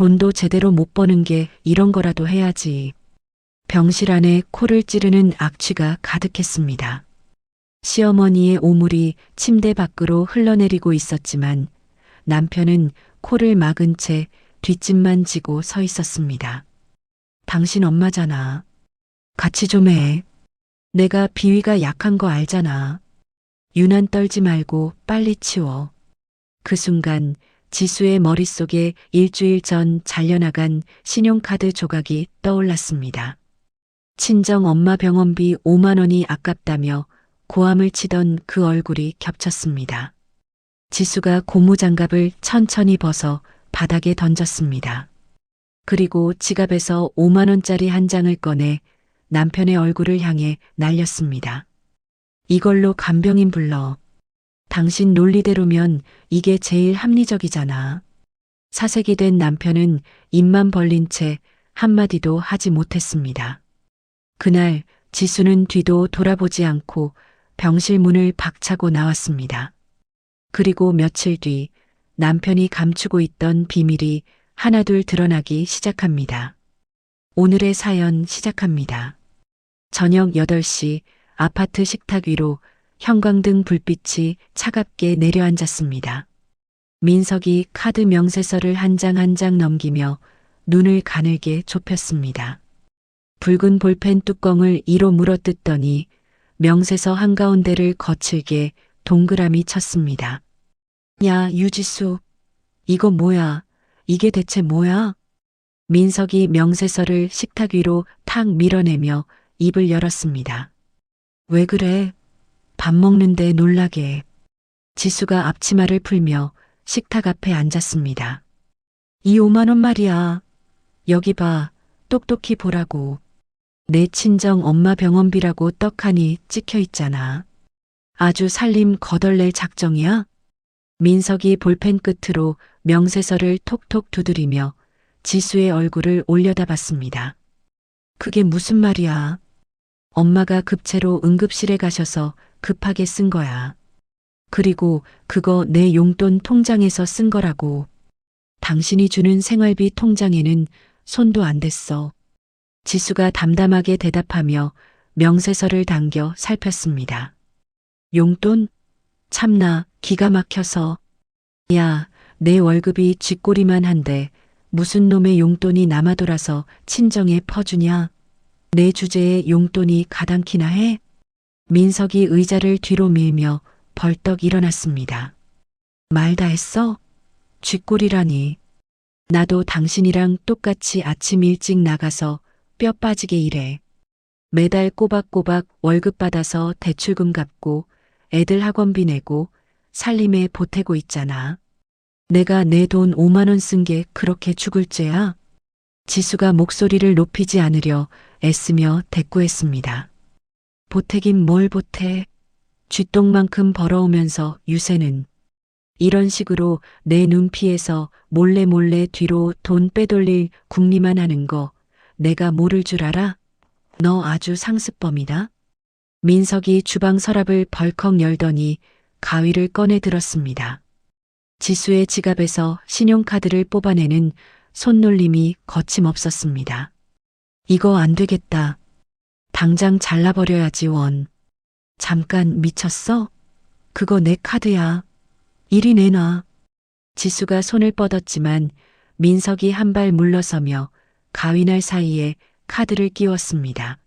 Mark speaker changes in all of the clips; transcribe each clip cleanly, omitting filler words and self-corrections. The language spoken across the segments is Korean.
Speaker 1: 돈도 제대로 못 버는 게 이런 거라도 해야지. 병실 안에 코를 찌르는 악취가 가득했습니다. 시어머니의 오물이 침대 밖으로 흘러내리고 있었지만 남편은 코를 막은 채 뒷짐만 지고 서 있었습니다. 당신 엄마잖아. 같이 좀 해. 내가 비위가 약한 거 알잖아. 유난 떨지 말고 빨리 치워. 그 순간 지수의 머릿속에 일주일 전 잘려나간 신용카드 조각이 떠올랐습니다. 친정 엄마 병원비 5만 원이 아깝다며 고함을 치던 그 얼굴이 겹쳤습니다. 지수가 고무장갑을 천천히 벗어 바닥에 던졌습니다. 그리고 지갑에서 5만 원짜리 한 장을 꺼내 남편의 얼굴을 향해 날렸습니다. 이걸로 간병인 불러. 당신 논리대로면 이게 제일 합리적이잖아. 사색이 된 남편은 입만 벌린 채 한마디도 하지 못했습니다. 그날 지수는 뒤도 돌아보지 않고 병실 문을 박차고 나왔습니다. 그리고 며칠 뒤 남편이 감추고 있던 비밀이 하나둘 드러나기 시작합니다. 오늘의 사연 시작합니다. 저녁 8시 아파트 식탁 위로 형광등 불빛이 차갑게 내려앉았습니다. 민석이 카드 명세서를 한 장 한 장 넘기며 눈을 가늘게 좁혔습니다. 붉은 볼펜 뚜껑을 이로 물어뜯더니 명세서 한가운데를 거칠게 동그라미 쳤습니다. 야, 유지수. 이거 뭐야? 이게 대체 뭐야? 민석이 명세서를 식탁 위로 탁 밀어내며 입을 열었습니다. 왜 그래? 밥 먹는데 놀라게. 지수가 앞치마를 풀며 식탁 앞에 앉았습니다. 이 5만 원 말이야. 여기 봐. 똑똑히 보라고. 내 친정 엄마 병원비라고 떡하니 찍혀 있잖아. 아주 살림 거덜낼 작정이야? 민석이 볼펜 끝으로 명세서를 톡톡 두드리며 지수의 얼굴을 올려다봤습니다. 그게 무슨 말이야? 엄마가 급체로 응급실에 가셔서 급하게 쓴 거야. 그리고 그거 내 용돈 통장에서 쓴 거라고. 당신이 주는 생활비 통장에는 손도 안 댔어. 지수가 담담하게 대답하며 명세서를 당겨 살폈습니다. 용돈? 참나 기가 막혀서. 야, 내 월급이 쥐꼬리만 한데 무슨 놈의 용돈이 남아돌아서 친정에 퍼주냐? 내 주제에 용돈이 가당키나 해? 민석이 의자를 뒤로 밀며 벌떡 일어났습니다. 말 다 했어? 쥐꼬리라니. 나도 당신이랑 똑같이 아침 일찍 나가서 뼈 빠지게 일해. 매달 꼬박꼬박 월급 받아서 대출금 갚고 애들 학원비 내고 살림에 보태고 있잖아. 내가 내 돈 5만 원 쓴 게 그렇게 죽을 죄야? 지수가 목소리를 높이지 않으려 애쓰며 대꾸했습니다. 보태긴 뭘 보태. 쥐똥만큼 벌어오면서 유세는. 이런 식으로 내 눈피해서 몰래 뒤로 돈 빼돌릴 궁리만 하는 거 내가 모를 줄 알아? 너 아주 상습범이다. 민석이 주방 서랍을 벌컥 열더니 가위를 꺼내 들었습니다. 지수의 지갑에서 신용카드를 뽑아내는 손놀림이 거침없었습니다. 이거 안 되겠다. 당장 잘라버려야지 원. 잠깐 미쳤어? 그거 내 카드야. 이리 내놔. 지수가 손을 뻗었지만 민석이 한 발 물러서며 가위날 사이에 카드를 끼웠습니다.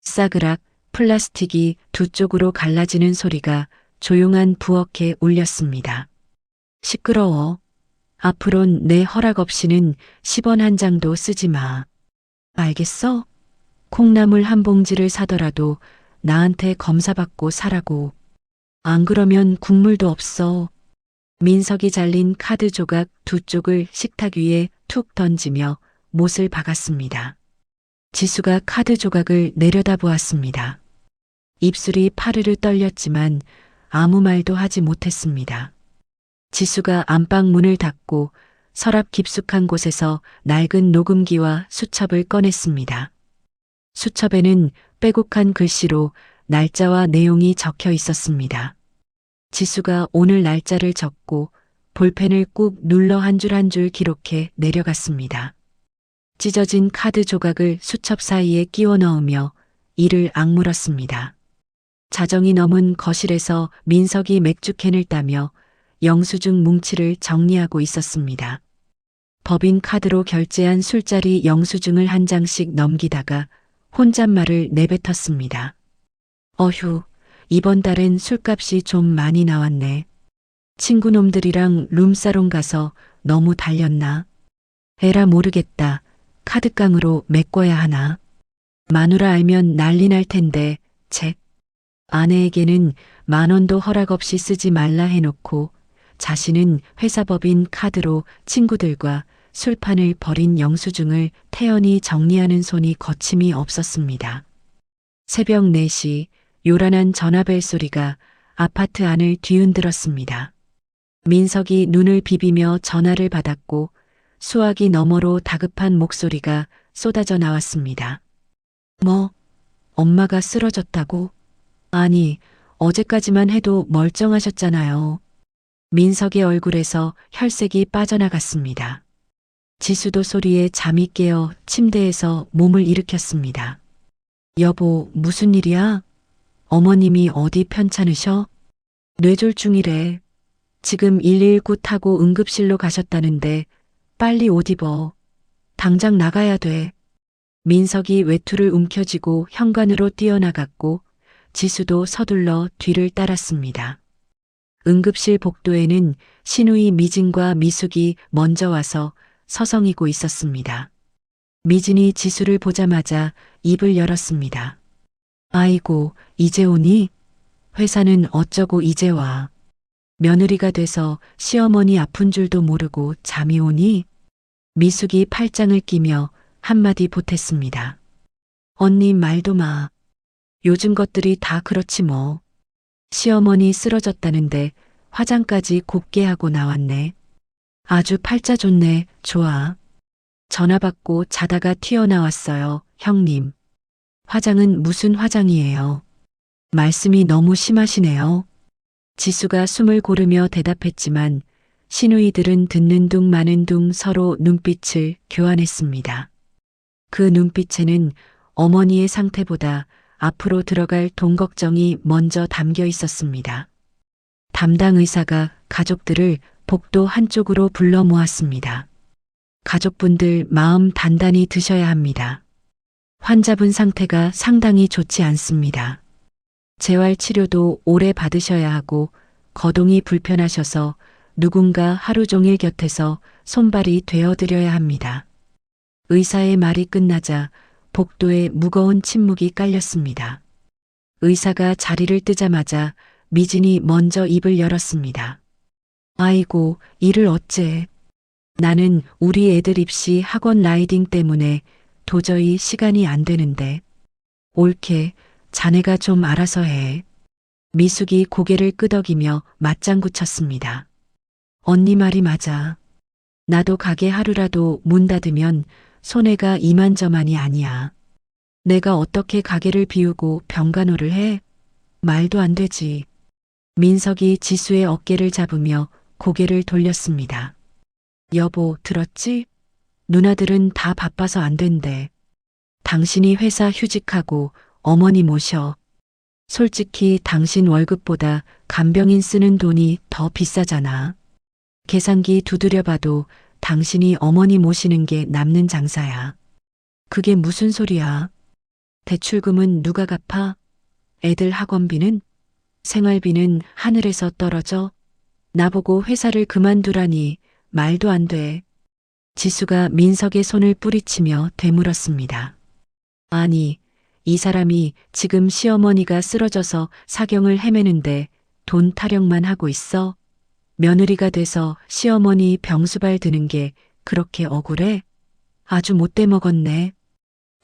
Speaker 1: 싸그락 플라스틱이 두 쪽으로 갈라지는 소리가 조용한 부엌에 울렸습니다. 시끄러워. 앞으론 내 허락 없이는 10원 한 장도 쓰지 마. 알겠어? 콩나물 한 봉지를 사더라도 나한테 검사받고 사라고. 안 그러면 국물도 없어. 민석이 잘린 카드 조각 두 쪽을 식탁 위에 툭 던지며 못을 박았습니다. 지수가 카드 조각을 내려다보았습니다. 입술이 파르르 떨렸지만 아무 말도 하지 못했습니다. 지수가 안방 문을 닫고 서랍 깊숙한 곳에서 낡은 녹음기와 수첩을 꺼냈습니다. 수첩에는 빼곡한 글씨로 날짜와 내용이 적혀 있었습니다. 지수가 오늘 날짜를 적고 볼펜을 꾹 눌러 한 줄 한 줄 기록해 내려갔습니다. 찢어진 카드 조각을 수첩 사이에 끼워 넣으며 이를 악물었습니다. 자정이 넘은 거실에서 민석이 맥주캔을 따며 영수증 뭉치를 정리하고 있었습니다. 법인 카드로 결제한 술자리 영수증을 한 장씩 넘기다가 혼잣말을 내뱉었습니다. 어휴, 이번 달엔 술값이 좀 많이 나왔네. 친구놈들이랑 룸사롱 가서 너무 달렸나? 에라 모르겠다. 카드깡으로 메꿔야 하나? 마누라 알면 난리 날 텐데, 책. 아내에게는 10,000원도 허락 없이 쓰지 말라 해놓고 자신은 회사법인 카드로 친구들과 술판을 벌인 영수증을 태연히 정리하는 손이 거침이 없었습니다. 새벽 4시 요란한 전화벨 소리가 아파트 안을 뒤흔들었습니다. 민석이 눈을 비비며 전화를 받았고 수화기 너머로 다급한 목소리가 쏟아져 나왔습니다. 뭐, 엄마가 쓰러졌다고? 아니, 어제까지만 해도 멀쩡하셨잖아요. 민석의 얼굴에서 혈색이 빠져나갔습니다. 지수도 소리에 잠이 깨어 침대에서 몸을 일으켰습니다. 여보, 무슨 일이야? 어머님이 어디 편찮으셔? 뇌졸중이래. 지금 119 타고 응급실로 가셨다는데 빨리 옷 입어. 당장 나가야 돼. 민석이 외투를 움켜쥐고 현관으로 뛰어나갔고 지수도 서둘러 뒤를 따랐습니다. 응급실 복도에는 신우이 미진과 미숙이 먼저 와서 서성이고 있었습니다. 미진이 지수를 보자마자 입을 열었습니다. 아이고, 이제 오니? 회사는 어쩌고 이제 와. 며느리가 돼서 시어머니 아픈 줄도 모르고 잠이 오니? 미숙이 팔짱을 끼며 한마디 보탰습니다. 언니 말도 마. 요즘 것들이 다 그렇지 뭐. 시어머니 쓰러졌다는데 화장까지 곱게 하고 나왔네. 아주 팔자 좋네. 좋아. 전화 받고 자다가 튀어나왔어요. 형님. 화장은 무슨 화장이에요? 말씀이 너무 심하시네요. 지수가 숨을 고르며 대답했지만 시누이들은 듣는 둥 마는 둥 서로 눈빛을 교환했습니다. 그 눈빛에는 어머니의 상태보다 앞으로 들어갈 돈 걱정이 먼저 담겨 있었습니다. 담당 의사가 가족들을 복도 한쪽으로 불러 모았습니다. 가족분들 마음 단단히 드셔야 합니다. 환자분 상태가 상당히 좋지 않습니다. 재활 치료도 오래 받으셔야 하고 거동이 불편하셔서 누군가 하루 종일 곁에서 손발이 되어드려야 합니다. 의사의 말이 끝나자 복도에 무거운 침묵이 깔렸습니다. 의사가 자리를 뜨자마자 미진이 먼저 입을 열었습니다. 아이고, 이를 어째. 나는 우리 애들 입시 학원 라이딩 때문에 도저히 시간이 안 되는데. 옳게, 자네가 좀 알아서 해. 미숙이 고개를 끄덕이며 맞장구 쳤습니다. 언니 말이 맞아. 나도 가게 하루라도 문 닫으면 손해가 이만저만이 아니야. 내가 어떻게 가게를 비우고 병간호를 해? 말도 안 되지. 민석이 지수의 어깨를 잡으며 고개를 돌렸습니다. 여보, 들었지? 누나들은 다 바빠서 안 된대. 당신이 회사 휴직하고 어머니 모셔. 솔직히 당신 월급보다 간병인 쓰는 돈이 더 비싸잖아. 계산기 두드려봐도 당신이 어머니 모시는 게 남는 장사야. 그게 무슨 소리야? 대출금은 누가 갚아? 애들 학원비는? 생활비는 하늘에서 떨어져? 나보고 회사를 그만두라니 말도 안 돼. 지수가 민석의 손을 뿌리치며 되물었습니다. 아니, 이 사람이 지금 시어머니가 쓰러져서 사경을 헤매는데 돈 타령만 하고 있어? 며느리가 돼서 시어머니 병수발 드는 게 그렇게 억울해? 아주 못돼 먹었네.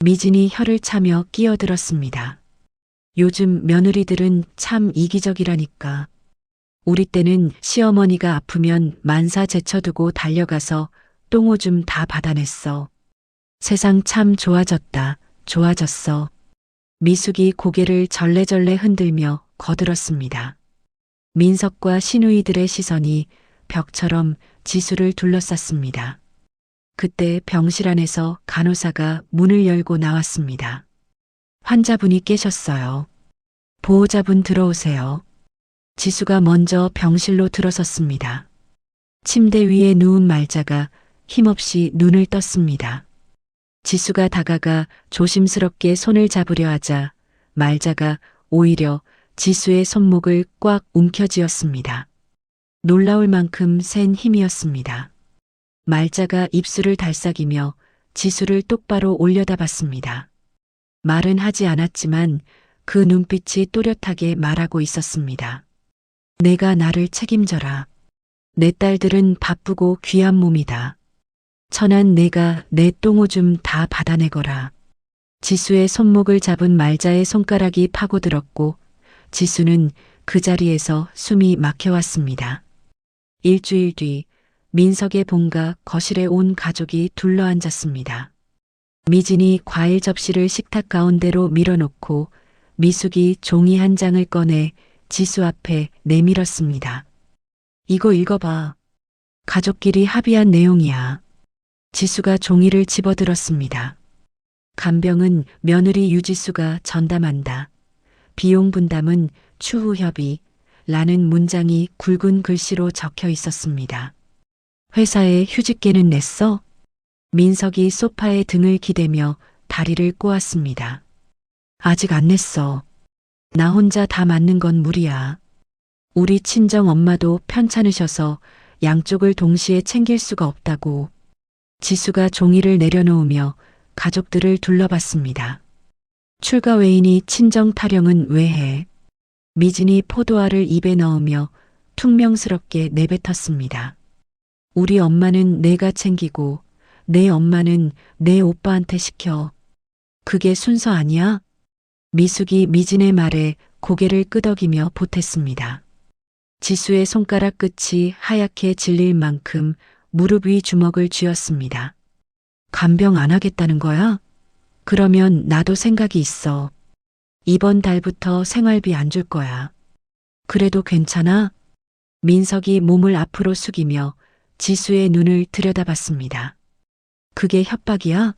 Speaker 1: 미진이 혀를 차며 끼어들었습니다. 요즘 며느리들은 참 이기적이라니까. 우리 때는 시어머니가 아프면 만사 제쳐두고 달려가서 똥오줌 다 받아냈어. 세상 참 좋아졌다. 좋아졌어. 미숙이 고개를 절레절레 흔들며 거들었습니다. 민석과 시누이들의 시선이 벽처럼 지수를 둘러쌌습니다. 그때 병실 안에서 간호사가 문을 열고 나왔습니다. 환자분이 깨셨어요. 보호자분 들어오세요. 지수가 먼저 병실로 들어섰습니다. 침대 위에 누운 말자가 힘없이 눈을 떴습니다. 지수가 다가가 조심스럽게 손을 잡으려 하자 말자가 오히려 지수의 손목을 꽉 움켜쥐었습니다. 놀라울 만큼 센 힘이었습니다. 말자가 입술을 달싹이며 지수를 똑바로 올려다봤습니다. 말은 하지 않았지만 그 눈빛이 또렷하게 말하고 있었습니다. 내가 나를 책임져라. 내 딸들은 바쁘고 귀한 몸이다. 천한 내가 내 똥오줌 다 받아내거라. 지수의 손목을 잡은 말자의 손가락이 파고들었고 지수는 그 자리에서 숨이 막혀왔습니다. 일주일 뒤 민석의 본가 거실에 온 가족이 둘러앉았습니다. 미진이 과일 접시를 식탁 가운데로 밀어놓고 미숙이 종이 한 장을 꺼내 지수 앞에 내밀었습니다. 이거 읽어봐. 가족끼리 합의한 내용이야. 지수가 종이를 집어들었습니다. 간병은 며느리 유지수가 전담한다. 비용 분담은 추후 협의. 라는 문장이 굵은 글씨로 적혀 있었습니다. 회사에 휴직계는 냈어? 민석이 소파에 등을 기대며 다리를 꼬았습니다. 아직 안 냈어. 나 혼자 다 맞는 건 무리야. 우리 친정 엄마도 편찮으셔서 양쪽을 동시에 챙길 수가 없다고. 지수가 종이를 내려놓으며 가족들을 둘러봤습니다. 출가 외인이 친정 타령은 왜 해? 미진이 포도알을 입에 넣으며 퉁명스럽게 내뱉었습니다. 우리 엄마는 내가 챙기고 내 엄마는 내 오빠한테 시켜. 그게 순서 아니야? 미숙이 미진의 말에 고개를 끄덕이며 보탰습니다. 지수의 손가락 끝이 하얗게 질릴 만큼 무릎 위 주먹을 쥐었습니다. 간병 안 하겠다는 거야? 그러면 나도 생각이 있어. 이번 달부터 생활비 안 줄 거야. 그래도 괜찮아? 민석이 몸을 앞으로 숙이며 지수의 눈을 들여다봤습니다. 그게 협박이야?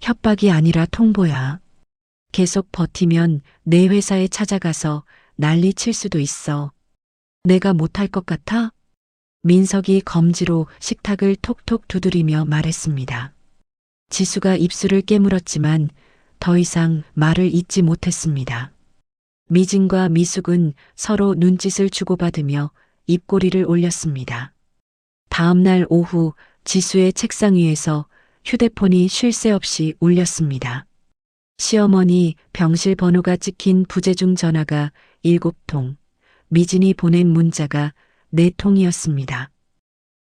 Speaker 1: 협박이 아니라 통보야. 계속 버티면 내 회사에 찾아가서 난리 칠 수도 있어. 내가 못할 것 같아? 민석이 검지로 식탁을 톡톡 두드리며 말했습니다. 지수가 입술을 깨물었지만 더 이상 말을 잇지 못했습니다. 미진과 미숙은 서로 눈짓을 주고받으며 입꼬리를 올렸습니다. 다음 날 오후 지수의 책상 위에서 휴대폰이 쉴 새 없이 울렸습니다. 시어머니 병실 번호가 찍힌 부재중 전화가 7통, 미진이 보낸 문자가 4통이었습니다.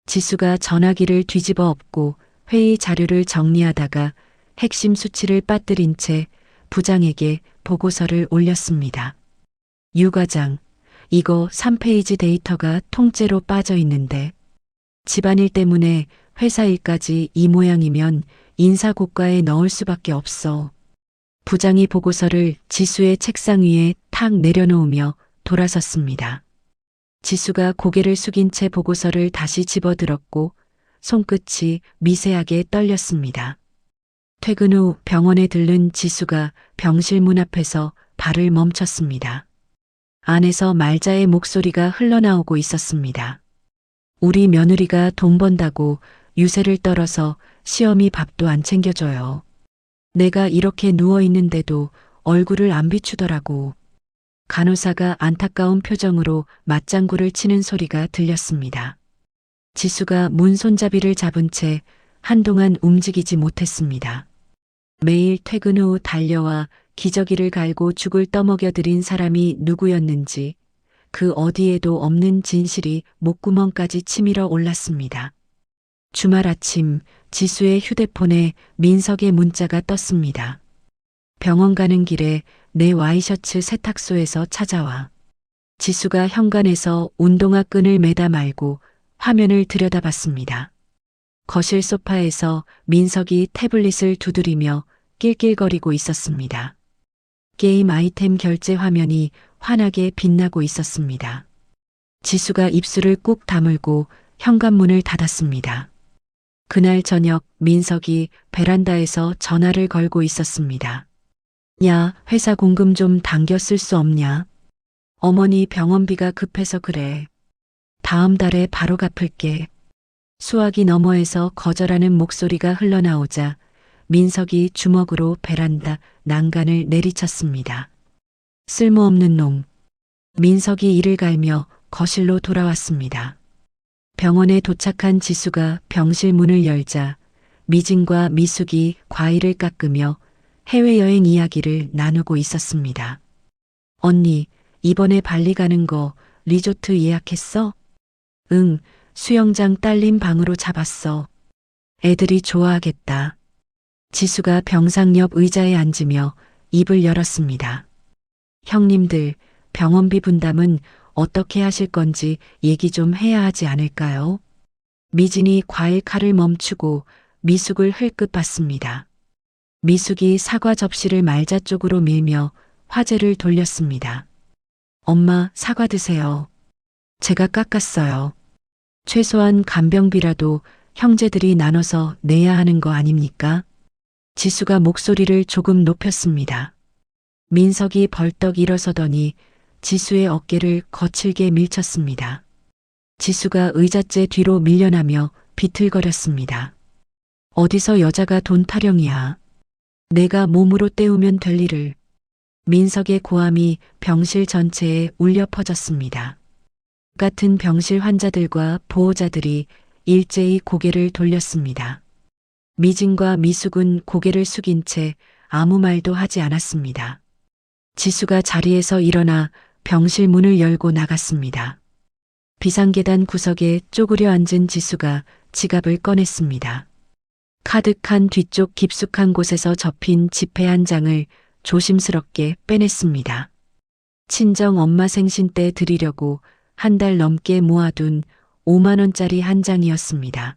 Speaker 1: 지수가 전화기를 뒤집어 엎고 회의 자료를 정리하다가 핵심 수치를 빠뜨린 채 부장에게 보고서를 올렸습니다. 유 과장, 이거 3페이지 데이터가 통째로 빠져 있는데 집안일 때문에 회사 일까지 이 모양이면 인사고과에 넣을 수밖에 없어. 부장이 보고서를 지수의 책상 위에 탁 내려놓으며 돌아섰습니다. 지수가 고개를 숙인 채 보고서를 다시 집어들었고 손끝이 미세하게 떨렸습니다. 퇴근 후 병원에 들른 지수가 병실 문 앞에서 발을 멈췄습니다. 안에서 말자의 목소리가 흘러나오고 있었습니다. 우리 며느리가 돈 번다고 유세를 떨어서 시어미 밥도 안 챙겨줘요. 내가 이렇게 누워있는데도 얼굴을 안 비추더라고. 간호사가 안타까운 표정으로 맞장구를 치는 소리가 들렸습니다. 지수가 문 손잡이를 잡은 채 한동안 움직이지 못했습니다. 매일 퇴근 후 달려와 기저귀를 갈고 죽을 떠먹여들인 사람이 누구였는지 그 어디에도 없는 진실이 목구멍까지 치밀어 올랐습니다. 주말 아침 지수의 휴대폰에 민석의 문자가 떴습니다. 병원 가는 길에 내 와이셔츠 세탁소에서 찾아와. 지수가 현관에서 운동화 끈을 매다 말고 화면을 들여다봤습니다. 거실 소파에서 민석이 태블릿을 두드리며 낄낄거리고 있었습니다. 게임 아이템 결제 화면이 환하게 빛나고 있었습니다. 지수가 입술을 꾹 다물고 현관문을 닫았습니다. 그날 저녁 민석이 베란다에서 전화를 걸고 있었습니다. 야, 회사 공금 좀 당겨 쓸 수 없냐? 어머니 병원비가 급해서 그래. 다음 달에 바로 갚을게. 수화기 너머에서 거절하는 목소리가 흘러나오자 민석이 주먹으로 베란다 난간을 내리쳤습니다. 쓸모없는 놈. 민석이 이를 갈며 거실로 돌아왔습니다. 병원에 도착한 지수가 병실 문을 열자 미진과 미숙이 과일을 깎으며 해외여행 이야기를 나누고 있었습니다. 언니, 이번에 발리 가는 거 리조트 예약했어? 응, 수영장 딸린 방으로 잡았어. 애들이 좋아하겠다. 지수가 병상 옆 의자에 앉으며 입을 열었습니다. 형님들, 병원비 분담은 어떻게 하실 건지 얘기 좀 해야 하지 않을까요? 미진이 과일 칼을 멈추고 미숙을 흘끗 봤습니다. 미숙이 사과 접시를 말자 쪽으로 밀며 화제를 돌렸습니다. 엄마, 사과 드세요. 제가 깎았어요. 최소한 간병비라도 형제들이 나눠서 내야 하는 거 아닙니까? 지수가 목소리를 조금 높였습니다. 민석이 벌떡 일어서더니 지수의 어깨를 거칠게 밀쳤습니다. 지수가 의자째 뒤로 밀려나며 비틀거렸습니다. 어디서 여자가 돈 타령이야. 내가 몸으로 때우면 될 일을. 민석의 고함이 병실 전체에 울려 퍼졌습니다. 같은 병실 환자들과 보호자들이 일제히 고개를 돌렸습니다. 미진과 미숙은 고개를 숙인 채 아무 말도 하지 않았습니다. 지수가 자리에서 일어나 병실 문을 열고 나갔습니다. 비상계단 구석에 쪼그려 앉은 지수가 지갑을 꺼냈습니다. 가득한 뒤쪽 깊숙한 곳에서 접힌 지폐 한 장을 조심스럽게 빼냈습니다. 친정 엄마 생신 때 드리려고 한 달 넘게 모아둔 5만 원짜리 한 장이었습니다.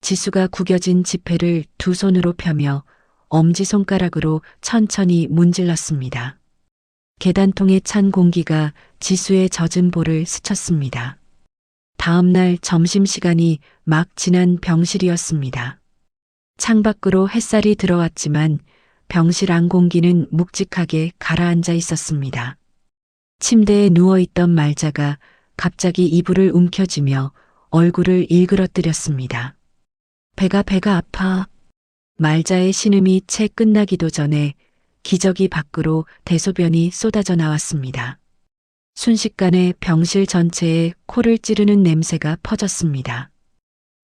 Speaker 1: 지수가 구겨진 지폐를 두 손으로 펴며 엄지손가락으로 천천히 문질렀습니다. 계단통에 찬 공기가 지수의 젖은 볼을 스쳤습니다. 다음 날 점심시간이 막 지난 병실이었습니다. 창밖으로 햇살이 들어왔지만 병실 안 공기는 묵직하게 가라앉아 있었습니다. 침대에 누워있던 말자가 갑자기 이불을 움켜쥐며 얼굴을 일그러뜨렸습니다. 배가 아파. 말자의 신음이 채 끝나기도 전에 기저귀 밖으로 대소변이 쏟아져 나왔습니다. 순식간에 병실 전체에 코를 찌르는 냄새가 퍼졌습니다.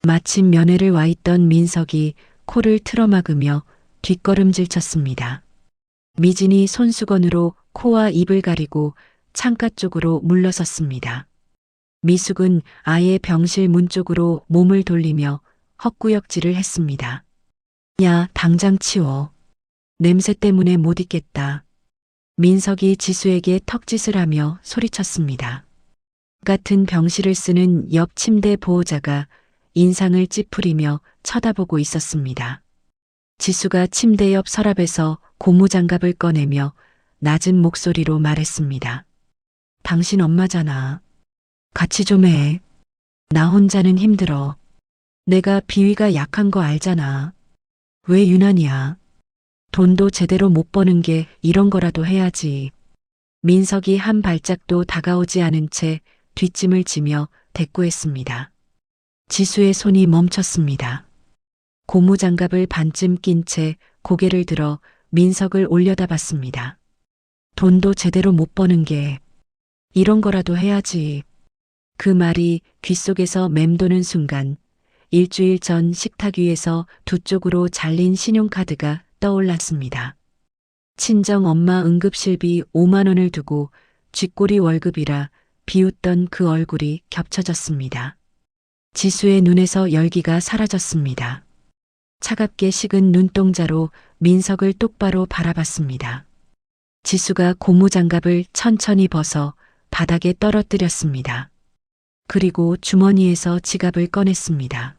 Speaker 1: 마침 면회를 와 있던 민석이 코를 틀어막으며 뒷걸음질 쳤습니다. 미진이 손수건으로 코와 입을 가리고 창가 쪽으로 물러섰습니다. 미숙은 아예 병실 문 쪽으로 몸을 돌리며 헛구역질을 했습니다. 야, 당장 치워. 냄새 때문에 못 있겠다. 민석이 지수에게 턱짓을 하며 소리쳤습니다. 같은 병실을 쓰는 옆 침대 보호자가 인상을 찌푸리며 쳐다보고 있었습니다. 지수가 침대 옆 서랍에서 고무장갑을 꺼내며 낮은 목소리로 말했습니다. 당신 엄마잖아. 같이 좀 해. 나 혼자는 힘들어. 내가 비위가 약한 거 알잖아. 왜 유난이야? 돈도 제대로 못 버는 게 이런 거라도 해야지. 민석이 한 발짝도 다가오지 않은 채 뒷짐을 지며 대꾸했습니다. 지수의 손이 멈췄습니다. 고무장갑을 반쯤 낀 채 고개를 들어 민석을 올려다봤습니다. 돈도 제대로 못 버는 게 이런 거라도 해야지. 그 말이 귓속에서 맴도는 순간 일주일 전 식탁 위에서 두 쪽으로 잘린 신용카드가 떠올랐습니다. 친정 엄마 응급실비 5만 원을 두고 쥐꼬리 월급이라 비웃던 그 얼굴이 겹쳐졌습니다. 지수의 눈에서 열기가 사라졌습니다. 차갑게 식은 눈동자로 민석을 똑바로 바라봤습니다. 지수가 고무장갑을 천천히 벗어 바닥에 떨어뜨렸습니다. 그리고 주머니에서 지갑을 꺼냈습니다.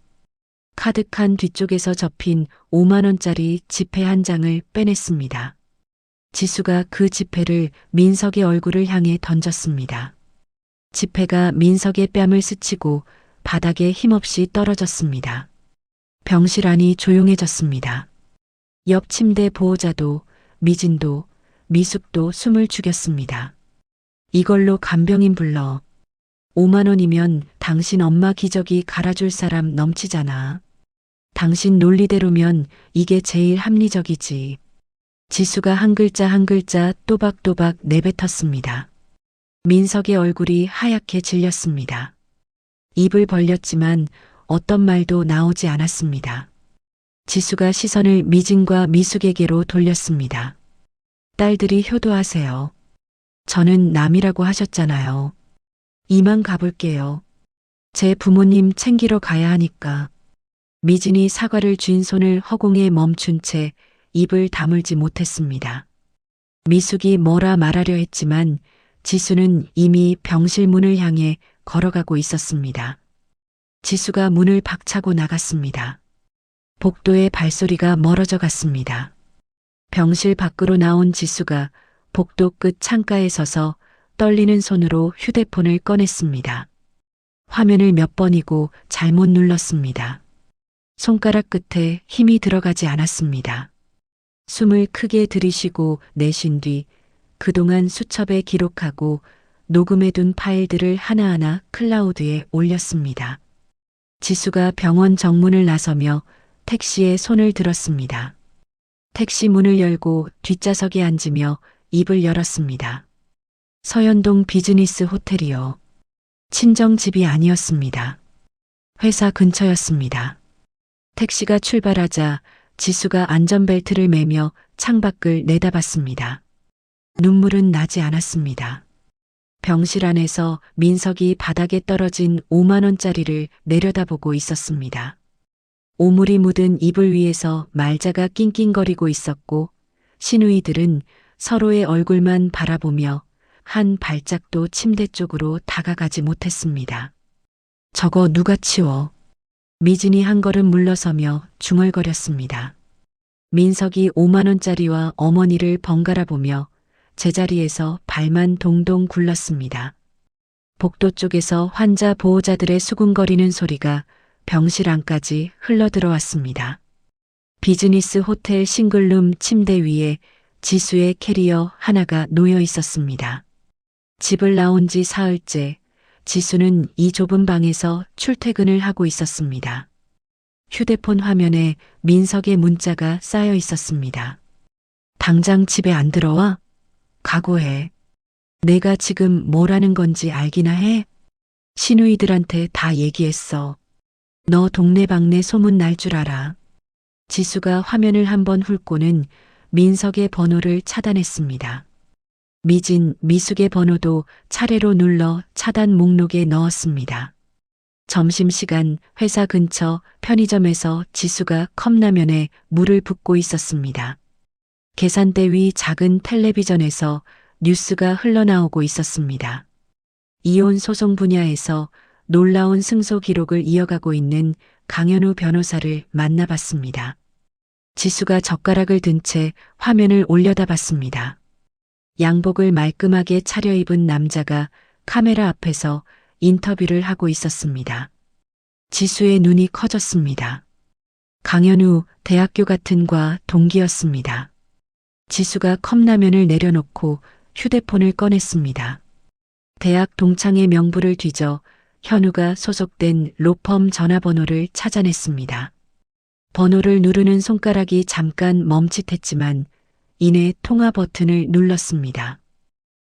Speaker 1: 가득한 뒤쪽에서 접힌 5만 원짜리 지폐 한 장을 빼냈습니다. 지수가 그 지폐를 민석의 얼굴을 향해 던졌습니다. 지폐가 민석의 뺨을 스치고 바닥에 힘없이 떨어졌습니다. 병실 안이 조용해졌습니다. 옆 침대 보호자도, 미진도, 미숙도 숨을 죽였습니다. 이걸로 간병인 불러. 5만 원이면 당신 엄마 기저귀 갈아줄 사람 넘치잖아. 당신 논리대로면 이게 제일 합리적이지. 지수가 한 글자 한 글자 또박또박 내뱉었습니다. 민석의 얼굴이 하얗게 질렸습니다. 입을 벌렸지만 어떤 말도 나오지 않았습니다. 지수가 시선을 미진과 미숙에게로 돌렸습니다. 딸들이 효도하세요. 저는 남이라고 하셨잖아요. 이만 가볼게요. 제 부모님 챙기러 가야 하니까. 미진이 사과를 쥔 손을 허공에 멈춘 채 입을 다물지 못했습니다. 미숙이 뭐라 말하려 했지만 지수는 이미 병실 문을 향해 걸어가고 있었습니다. 지수가 문을 박차고 나갔습니다. 복도의 발소리가 멀어져 갔습니다. 병실 밖으로 나온 지수가 복도 끝 창가에 서서 떨리는 손으로 휴대폰을 꺼냈습니다. 화면을 몇 번이고 잘못 눌렀습니다. 손가락 끝에 힘이 들어가지 않았습니다. 숨을 크게 들이쉬고 내쉰 뒤 그동안 수첩에 기록하고 녹음해둔 파일들을 하나하나 클라우드에 올렸습니다. 지수가 병원 정문을 나서며 택시에 손을 들었습니다. 택시 문을 열고 뒷좌석에 앉으며 입을 열었습니다. 서현동 비즈니스 호텔이요. 친정집이 아니었습니다. 회사 근처였습니다. 택시가 출발하자 지수가 안전벨트를 매며 창밖을 내다봤습니다. 눈물은 나지 않았습니다. 병실 안에서 민석이 바닥에 떨어진 5만 원짜리를 내려다보고 있었습니다. 오물이 묻은 이불 위에서 말자가 낑낑거리고 있었고 시누이들은 서로의 얼굴만 바라보며 한 발짝도 침대 쪽으로 다가가지 못했습니다. 저거 누가 치워? 미진이 한 걸음 물러서며 중얼거렸습니다. 민석이 5만 원짜리와 어머니를 번갈아 보며 제자리에서 발만 동동 굴렀습니다. 복도 쪽에서 환자 보호자들의 수군거리는 소리가 병실 안까지 흘러들어왔습니다. 비즈니스 호텔 싱글룸 침대 위에 지수의 캐리어 하나가 놓여 있었습니다. 집을 나온 지 사흘째 지수는 이 좁은 방에서 출퇴근을 하고 있었습니다. 휴대폰 화면에 민석의 문자가 쌓여 있었습니다. 당장 집에 안 들어와? 각오해. 내가 지금 뭐라는 건지 알기나 해? 시누이들한테 다 얘기했어. 너 동네방네 소문 날 줄 알아. 지수가 화면을 한번 훑고는 민석의 번호를 차단했습니다. 미진, 미숙의 번호도 차례로 눌러 차단 목록에 넣었습니다. 점심시간 회사 근처 편의점에서 지수가 컵라면에 물을 붓고 있었습니다. 계산대 위 작은 텔레비전에서 뉴스가 흘러나오고 있었습니다. 이혼 소송 분야에서 놀라운 승소 기록을 이어가고 있는 강현우 변호사를 만나봤습니다. 지수가 젓가락을 든 채 화면을 올려다봤습니다. 양복을 말끔하게 차려입은 남자가 카메라 앞에서 인터뷰를 하고 있었습니다. 지수의 눈이 커졌습니다. 강현우 대학교 같은 과 동기였습니다. 지수가 컵라면을 내려놓고 휴대폰을 꺼냈습니다. 대학 동창의 명부를 뒤져 현우가 소속된 로펌 전화번호를 찾아냈습니다. 번호를 누르는 손가락이 잠깐 멈칫했지만 이내 통화 버튼을 눌렀습니다.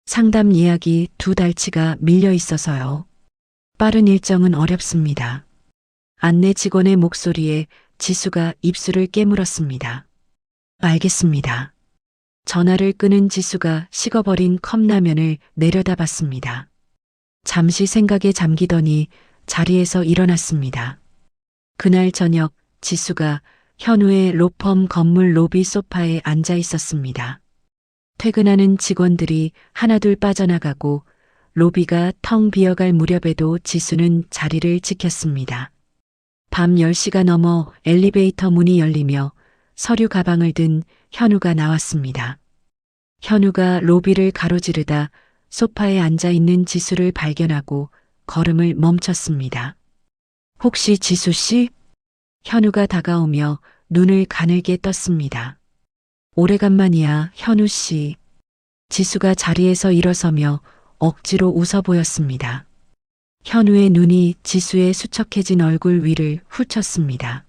Speaker 1: 상담 예약이 2달치가 밀려 있어서요. 빠른 일정은 어렵습니다. 안내 직원의 목소리에 지수가 입술을 깨물었습니다. 알겠습니다. 전화를 끄는 지수가 식어버린 컵라면을 내려다봤습니다. 잠시 생각에 잠기더니 자리에서 일어났습니다. 그날 저녁 지수가 현우의 로펌 건물 로비 소파에 앉아 있었습니다. 퇴근하는 직원들이 하나둘 빠져나가고 로비가 텅 비어갈 무렵에도 지수는 자리를 지켰습니다. 밤 10시가 넘어 엘리베이터 문이 열리며 서류 가방을 든 현우가 나왔습니다. 현우가 로비를 가로지르다 소파에 앉아 있는 지수를 발견하고 걸음을 멈췄습니다. 혹시 지수 씨? 현우가 다가오며 눈을 가늘게 떴습니다. 오래간만이야, 현우 씨. 지수가 자리에서 일어서며 억지로 웃어 보였습니다. 현우의 눈이 지수의 수척해진 얼굴 위를 훑쳤습니다.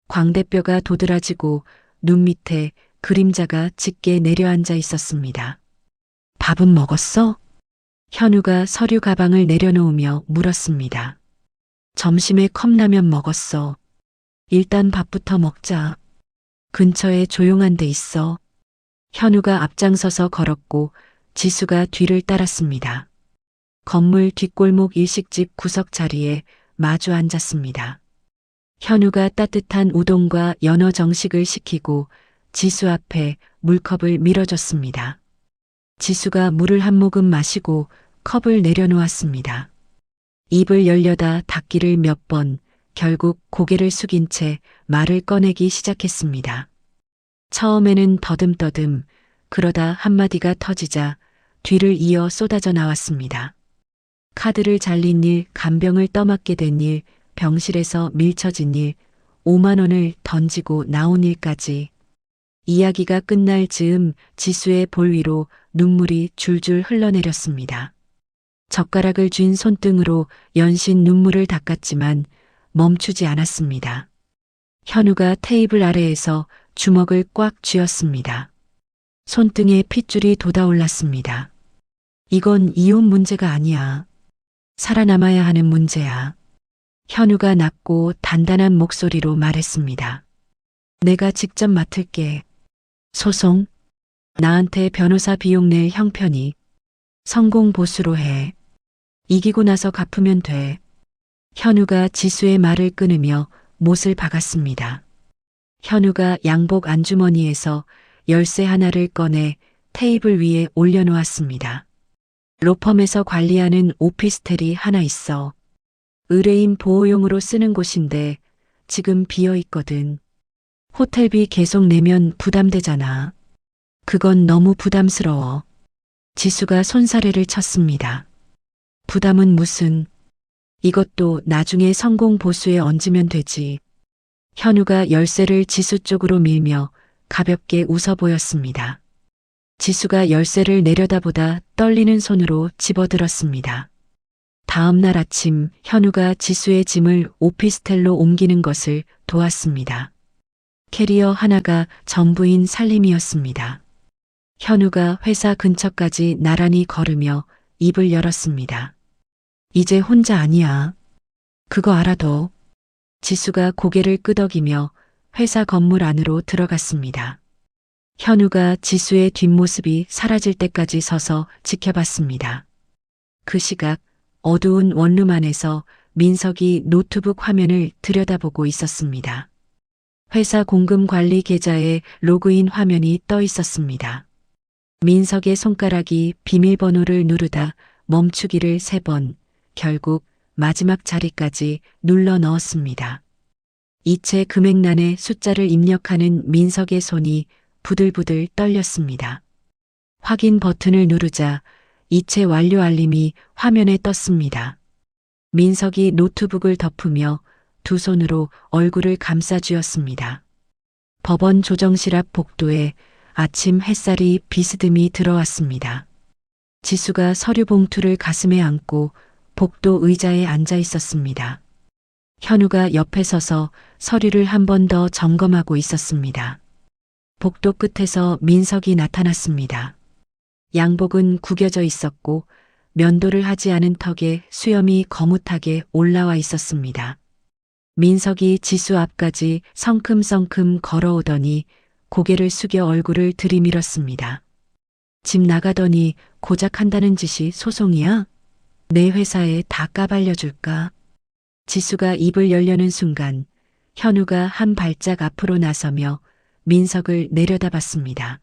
Speaker 1: 광대뼈가 도드라지고 눈 밑에 그림자가 짙게 내려앉아 있었습니다. 밥은 먹었어? 현우가 서류 가방을 내려놓으며 물었습니다. 점심에 컵라면 먹었어. 일단 밥부터 먹자. 근처에 조용한 데 있어. 현우가 앞장서서 걸었고 지수가 뒤를 따랐습니다. 건물 뒷골목 일식집 구석 자리에 마주 앉았습니다. 현우가 따뜻한 우동과 연어 정식을 시키고 지수 앞에 물컵을 밀어줬습니다. 지수가 물을 한 모금 마시고 컵을 내려놓았습니다. 입을 열려다 닫기를 몇 번, 결국 고개를 숙인 채 말을 꺼내기 시작했습니다. 처음에는 더듬더듬, 그러다 한마디가 터지자 뒤를 이어 쏟아져 나왔습니다. 카드를 잘린 일, 간병을 떠맡게 된 일, 병실에서 밀쳐진 일, 5만 원을 던지고 나온 일까지. 이야기가 끝날 즈음 지수의 볼 위로 눈물이 줄줄 흘러내렸습니다. 젓가락을 쥔 손등으로 연신 눈물을 닦았지만 멈추지 않았습니다. 현우가 테이블 아래에서 주먹을 꽉 쥐었습니다. 손등에 핏줄이 돋아올랐습니다. 이건 이혼 문제가 아니야. 살아남아야 하는 문제야. 현우가 낮고 단단한 목소리로 말했습니다. 내가 직접 맡을게. 소송? 나한테 변호사 비용 낼 형편이. 성공 보수로 해. 이기고 나서 갚으면 돼. 현우가 지수의 말을 끊으며 못을 박았습니다. 현우가 양복 안주머니에서 열쇠 하나를 꺼내 테이블 위에 올려놓았습니다. 로펌에서 관리하는 오피스텔이 하나 있어. 의뢰인 보호용으로 쓰는 곳인데 지금 비어 있거든. 호텔비 계속 내면 부담되잖아. 그건 너무 부담스러워. 지수가 손사래를 쳤습니다. 부담은 무슨. 이것도 나중에 성공 보수에 얹으면 되지. 현우가 열쇠를 지수 쪽으로 밀며 가볍게 웃어 보였습니다. 지수가 열쇠를 내려다보다 떨리는 손으로 집어들었습니다. 다음 날 아침 현우가 지수의 짐을 오피스텔로 옮기는 것을 도왔습니다. 캐리어 하나가 전부인 살림이었습니다. 현우가 회사 근처까지 나란히 걸으며 입을 열었습니다. 이제 혼자 아니야. 그거 알아도. 지수가 고개를 끄덕이며 회사 건물 안으로 들어갔습니다. 현우가 지수의 뒷모습이 사라질 때까지 서서 지켜봤습니다. 그 시각 어두운 원룸 안에서 민석이 노트북 화면을 들여다보고 있었습니다. 회사 공금 관리 계좌에 로그인 화면이 떠 있었습니다. 민석의 손가락이 비밀번호를 누르다 멈추기를 3번, 결국 마지막 자리까지 눌러 넣었습니다. 이체 금액란에 숫자를 입력하는 민석의 손이 부들부들 떨렸습니다. 확인 버튼을 누르자 이체 완료 알림이 화면에 떴습니다. 민석이 노트북을 덮으며 두 손으로 얼굴을 감싸쥐었습니다. 법원 조정실 앞 복도에 아침 햇살이 비스듬히 들어왔습니다. 지수가 서류 봉투를 가슴에 안고 복도 의자에 앉아 있었습니다. 현우가 옆에 서서 서류를 한 번 더 점검하고 있었습니다. 복도 끝에서 민석이 나타났습니다. 양복은 구겨져 있었고 면도를 하지 않은 턱에 수염이 거뭇하게 올라와 있었습니다. 민석이 지수 앞까지 성큼성큼 걸어오더니 고개를 숙여 얼굴을 들이밀었습니다. 집 나가더니 고작 한다는 짓이 소송이야? 내 회사에 다 까발려줄까? 지수가 입을 열려는 순간 현우가 한 발짝 앞으로 나서며 민석을 내려다봤습니다.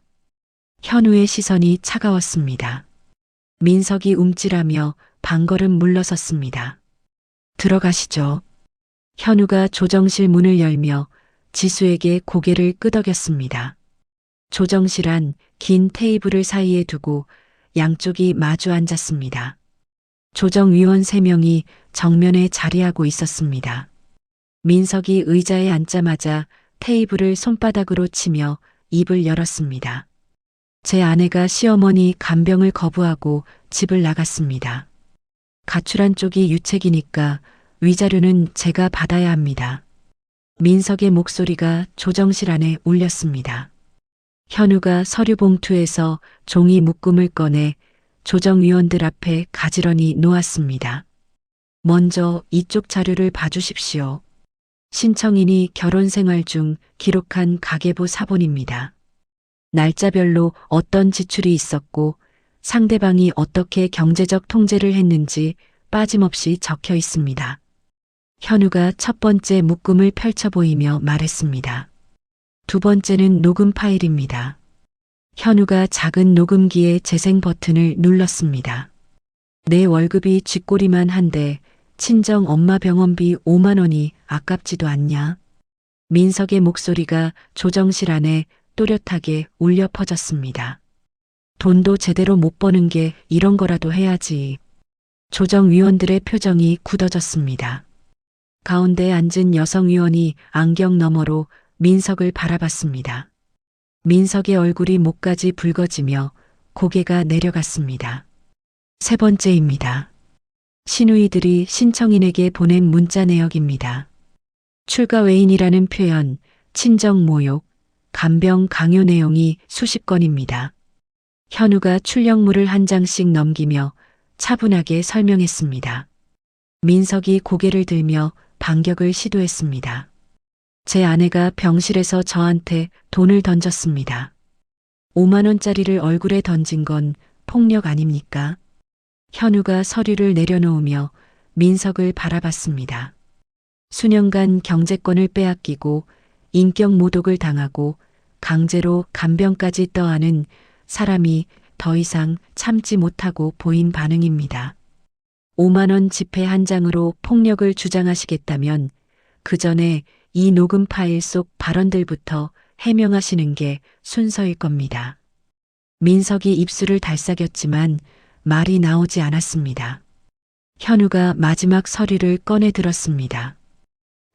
Speaker 1: 현우의 시선이 차가웠습니다. 민석이 움찔하며 반걸음 물러섰습니다. 들어가시죠. 현우가 조정실 문을 열며 지수에게 고개를 끄덕였습니다. 조정실 안 긴 테이블을 사이에 두고 양쪽이 마주 앉았습니다. 조정위원 3명이 정면에 자리하고 있었습니다. 민석이 의자에 앉자마자 테이블을 손바닥으로 치며 입을 열었습니다. 제 아내가 시어머니 간병을 거부하고 집을 나갔습니다. 가출한 쪽이 유책이니까 위자료는 제가 받아야 합니다. 민석의 목소리가 조정실 안에 울렸습니다. 현우가 서류 봉투에서 종이 묶음을 꺼내 조정위원들 앞에 가지런히 놓았습니다. 먼저 이쪽 자료를 봐주십시오. 신청인이 결혼 생활 중 기록한 가계부 사본입니다. 날짜별로 어떤 지출이 있었고 상대방이 어떻게 경제적 통제를 했는지 빠짐없이 적혀 있습니다. 현우가 첫 번째 묶음을 펼쳐 보이며 말했습니다. 두 번째는 녹음 파일입니다. 현우가 작은 녹음기의 재생 버튼을 눌렀습니다. 내 월급이 쥐꼬리만 한데 친정 엄마 병원비 5만 원이 아깝지도 않냐? 민석의 목소리가 조정실 안에 또렷하게 울려 퍼졌습니다. 돈도 제대로 못 버는 게 이런 거라도 해야지. 조정위원들의 표정이 굳어졌습니다. 가운데 앉은 여성위원이 안경 너머로 민석을 바라봤습니다. 민석의 얼굴이 목까지 붉어지며 고개가 내려갔습니다. 세 번째입니다. 시누이들이 신청인에게 보낸 문자 내역입니다. 출가 외인이라는 표현, 친정 모욕, 간병 강요 내용이 수십 건입니다. 현우가 출력물을 한 장씩 넘기며 차분하게 설명했습니다. 민석이 고개를 들며 반격을 시도했습니다. 제 아내가 병실에서 저한테 돈을 던졌습니다. 5만 원짜리를 얼굴에 던진 건 폭력 아닙니까? 현우가 서류를 내려놓으며 민석을 바라봤습니다. 수년간 경제권을 빼앗기고 인격 모독을 당하고 강제로 간병까지 떠안은 사람이 더 이상 참지 못하고 보인 반응입니다. 5만 원 지폐 한 장으로 폭력을 주장하시겠다면 그 전에 이 녹음 파일 속 발언들부터 해명하시는 게 순서일 겁니다. 민석이 입술을 달싹였지만 말이 나오지 않았습니다. 현우가 마지막 서류를 꺼내 들었습니다.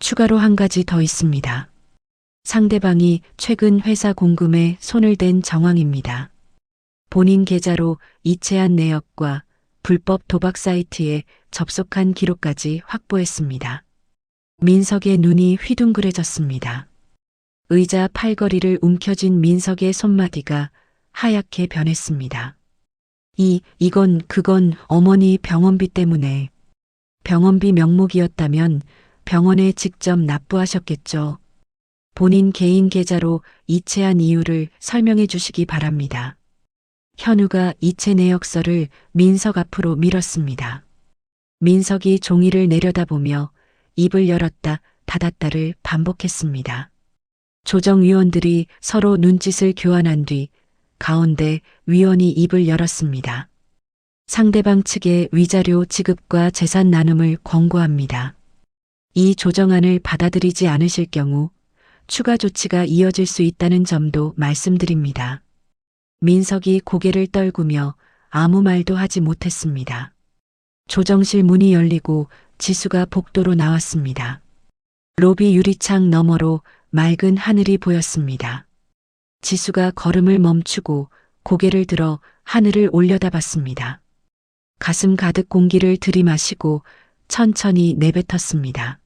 Speaker 1: 추가로 한 가지 더 있습니다. 상대방이 최근 회사 공금에 손을 댄 정황입니다. 본인 계좌로 이체한 내역과 불법 도박 사이트에 접속한 기록까지 확보했습니다. 민석의 눈이 휘둥그레졌습니다. 의자 팔걸이를 움켜쥔 민석의 손마디가 하얗게 변했습니다. 그건 어머니 병원비 때문에. 병원비 명목이었다면 병원에 직접 납부하셨겠죠. 본인 개인 계좌로 이체한 이유를 설명해 주시기 바랍니다. 현우가 이체 내역서를 민석 앞으로 밀었습니다. 민석이 종이를 내려다보며 입을 열었다 닫았다를 반복했습니다. 조정위원들이 서로 눈짓을 교환한 뒤 가운데 위원이 입을 열었습니다. 상대방 측의 위자료 지급과 재산 나눔을 권고합니다. 이 조정안을 받아들이지 않으실 경우 추가 조치가 이어질 수 있다는 점도 말씀드립니다. 민석이 고개를 떨구며 아무 말도 하지 못했습니다. 조정실 문이 열리고 지수가 복도로 나왔습니다. 로비 유리창 너머로 맑은 하늘이 보였습니다. 지수가 걸음을 멈추고 고개를 들어 하늘을 올려다봤습니다. 가슴 가득 공기를 들이마시고 천천히 내뱉었습니다.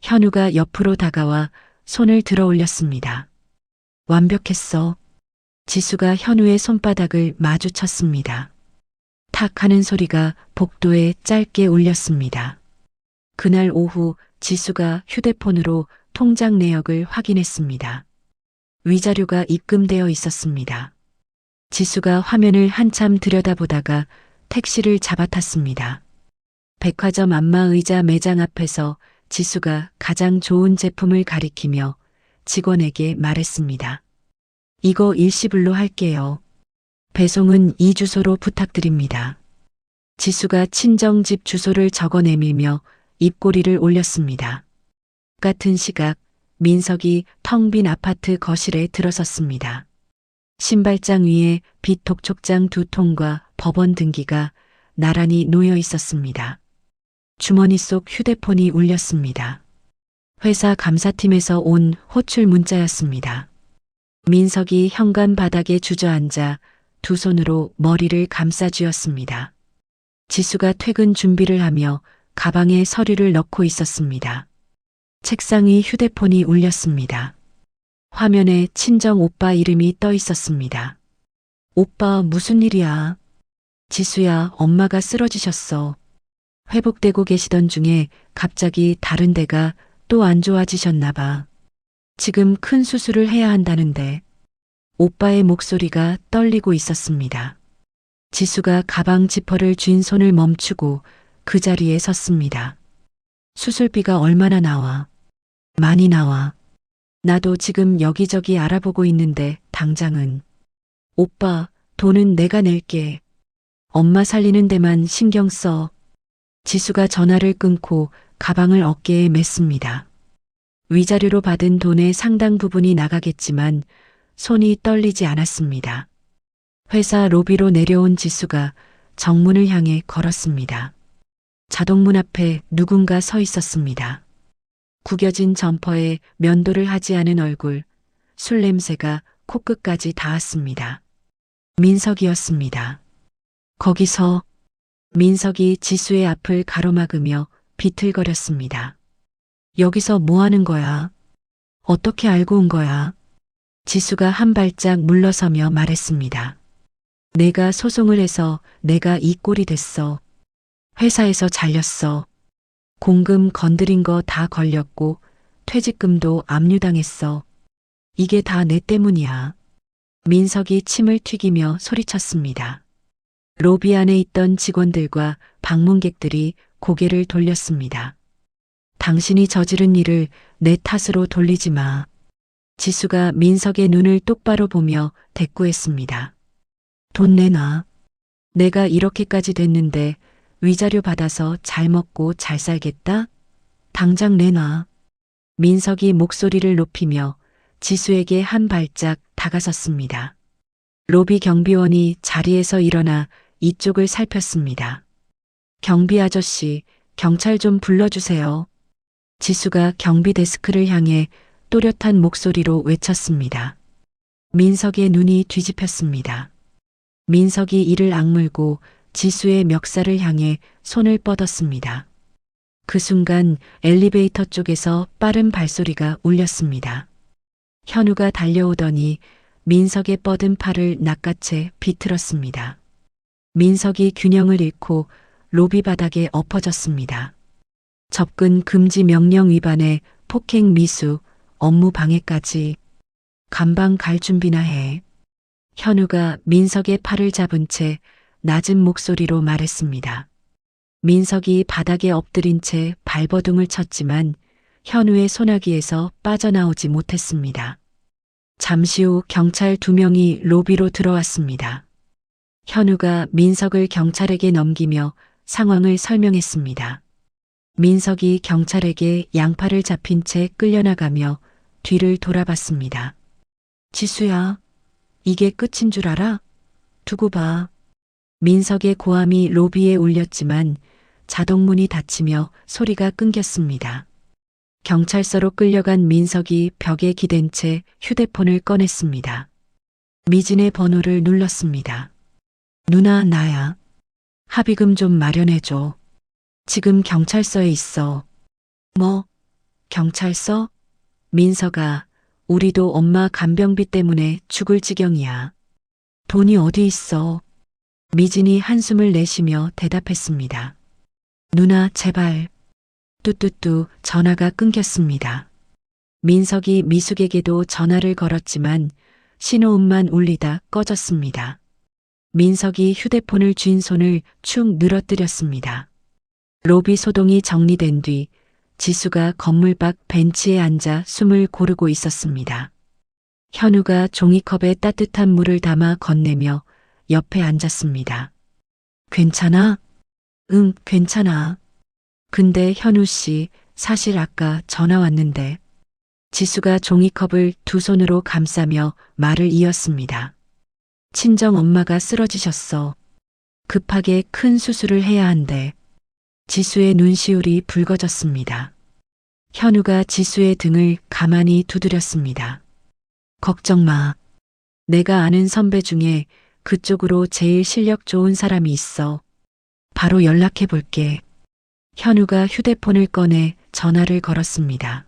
Speaker 1: 현우가 옆으로 다가와 손을 들어 올렸습니다. 완벽했어. 지수가 현우의 손바닥을 마주쳤습니다. 탁 하는 소리가 복도에 짧게 울렸습니다. 그날 오후 지수가 휴대폰으로 통장 내역을 확인했습니다. 위자료가 입금되어 있었습니다. 지수가 화면을 한참 들여다보다가 택시를 잡아탔습니다. 백화점 안마의자 매장 앞에서 지수가 가장 좋은 제품을 가리키며 직원에게 말했습니다. 이거 일시불로 할게요. 배송은 이 주소로 부탁드립니다. 지수가 친정집 주소를 적어 내밀며 입꼬리를 올렸습니다. 같은 시각 민석이 텅 빈 아파트 거실에 들어섰습니다. 신발장 위에 빛 독촉장 2통과 법원 등기가 나란히 놓여 있었습니다. 주머니 속 휴대폰이 울렸습니다. 회사 감사팀에서 온 호출 문자였습니다. 민석이 현관 바닥에 주저앉아 두 손으로 머리를 감싸쥐었습니다. 지수가 퇴근 준비를 하며 가방에 서류를 넣고 있었습니다. 책상 위 휴대폰이 울렸습니다. 화면에 친정 오빠 이름이 떠 있었습니다. 오빠 무슨 일이야? 지수야, 엄마가 쓰러지셨어. 회복되고 계시던 중에 갑자기 다른 데가 또 안 좋아지셨나 봐. 지금 큰 수술을 해야 한다는데. 오빠의 목소리가 떨리고 있었습니다. 지수가 가방 지퍼를 쥔 손을 멈추고 그 자리에 섰습니다. 수술비가 얼마나 나와? 많이 나와. 나도 지금 여기저기 알아보고 있는데 당장은. 오빠, 돈은 내가 낼게. 엄마 살리는 데만 신경 써. 지수가 전화를 끊고 가방을 어깨에 맸습니다. 위자료로 받은 돈의 상당 부분이 나가겠지만 손이 떨리지 않았습니다. 회사 로비로 내려온 지수가 정문을 향해 걸었습니다. 자동문 앞에 누군가 서 있었습니다. 구겨진 점퍼에 면도를 하지 않은 얼굴, 술 냄새가 코끝까지 닿았습니다. 민석이었습니다. 거기서 민석이 지수의 앞을 가로막으며 비틀거렸습니다. 여기서 뭐 하는 거야? 어떻게 알고 온 거야? 지수가 한 발짝 물러서며 말했습니다. 내가 소송을 해서 내가 이 꼴이 됐어. 회사에서 잘렸어. 공금 건드린 거 다 걸렸고 퇴직금도 압류당했어. 이게 다 내 때문이야. 민석이 침을 튀기며 소리쳤습니다. 로비 안에 있던 직원들과 방문객들이 고개를 돌렸습니다. 당신이 저지른 일을 내 탓으로 돌리지 마. 지수가 민석의 눈을 똑바로 보며 대꾸했습니다. 돈 내놔. 내가 이렇게까지 됐는데 위자료 받아서 잘 먹고 잘 살겠다? 당장 내놔. 민석이 목소리를 높이며 지수에게 한 발짝 다가섰습니다. 로비 경비원이 자리에서 일어나 이쪽을 살폈습니다. 경비 아저씨, 경찰 좀 불러주세요. 지수가 경비 데스크를 향해 또렷한 목소리로 외쳤습니다. 민석의 눈이 뒤집혔습니다. 민석이 이를 악물고 지수의 멱살을 향해 손을 뻗었습니다. 그 순간 엘리베이터 쪽에서 빠른 발소리가 울렸습니다. 현우가 달려오더니 민석의 뻗은 팔을 낚아채 비틀었습니다. 민석이 균형을 잃고 로비 바닥에 엎어졌습니다. 접근 금지 명령 위반에 폭행 미수, 업무 방해까지. 감방 갈 준비나 해. 현우가 민석의 팔을 잡은 채 낮은 목소리로 말했습니다. 민석이 바닥에 엎드린 채 발버둥을 쳤지만 현우의 소나기에서 빠져나오지 못했습니다. 잠시 후 경찰 2명이 로비로 들어왔습니다. 현우가 민석을 경찰에게 넘기며 상황을 설명했습니다. 민석이 경찰에게 양팔을 잡힌 채 끌려나가며 뒤를 돌아봤습니다. 지수야, 이게 끝인 줄 알아? 두고 봐. 민석의 고함이 로비에 울렸지만 자동문이 닫히며 소리가 끊겼습니다. 경찰서로 끌려간 민석이 벽에 기댄 채 휴대폰을 꺼냈습니다. 미진의 번호를 눌렀습니다. 누나, 나야. 합의금 좀 마련해줘. 지금 경찰서에 있어. 뭐? 경찰서? 민석아, 우리도 엄마 간병비 때문에 죽을 지경이야. 돈이 어디 있어? 미진이 한숨을 내쉬며 대답했습니다. 누나, 제발. 뚜뚜뚜 전화가 끊겼습니다. 민석이 미숙에게도 전화를 걸었지만 신호음만 울리다 꺼졌습니다. 민석이 휴대폰을 쥔 손을 축 늘어뜨렸습니다. 로비 소동이 정리된 뒤 지수가 건물 밖 벤치에 앉아 숨을 고르고 있었습니다. 현우가 종이컵에 따뜻한 물을 담아 건네며 옆에 앉았습니다. 괜찮아? 응, 괜찮아. 근데 현우 씨, 사실 아까 전화 왔는데. 지수가 종이컵을 두 손으로 감싸며 말을 이었습니다. 친정 엄마가 쓰러지셨어. 급하게 큰 수술을 해야 한대. 지수의 눈시울이 붉어졌습니다. 현우가 지수의 등을 가만히 두드렸습니다. 걱정 마. 내가 아는 선배 중에 그쪽으로 제일 실력 좋은 사람이 있어. 바로 연락해 볼게. 현우가 휴대폰을 꺼내 전화를 걸었습니다.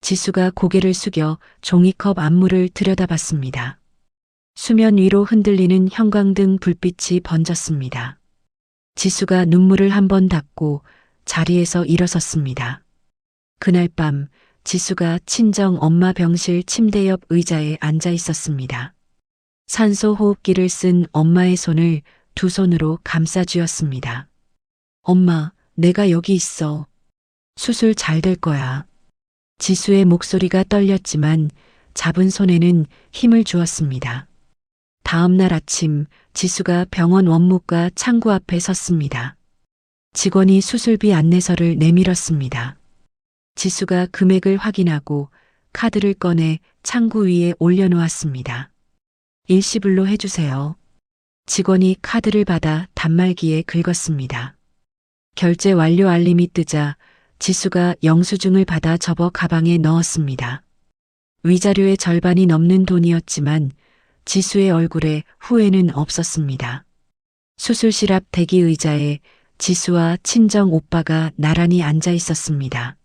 Speaker 1: 지수가 고개를 숙여 종이컵 안무를 들여다봤습니다. 수면 위로 흔들리는 형광등 불빛이 번졌습니다. 지수가 눈물을 한 번 닦고 자리에서 일어섰습니다. 그날 밤 지수가 친정 엄마 병실 침대 옆 의자에 앉아 있었습니다. 산소 호흡기를 쓴 엄마의 손을 두 손으로 감싸 쥐었습니다. 엄마, 내가 여기 있어. 수술 잘 될 거야. 지수의 목소리가 떨렸지만 잡은 손에는 힘을 주었습니다. 다음 날 아침 지수가 병원 원무과 창구 앞에 섰습니다. 직원이 수술비 안내서를 내밀었습니다. 지수가 금액을 확인하고 카드를 꺼내 창구 위에 올려놓았습니다. 일시불로 해주세요. 직원이 카드를 받아 단말기에 긁었습니다. 결제 완료 알림이 뜨자 지수가 영수증을 받아 접어 가방에 넣었습니다. 위자료의 절반이 넘는 돈이었지만 지수의 얼굴에 후회는 없었습니다. 수술실 앞 대기 의자에 지수와 친정 오빠가 나란히 앉아 있었습니다.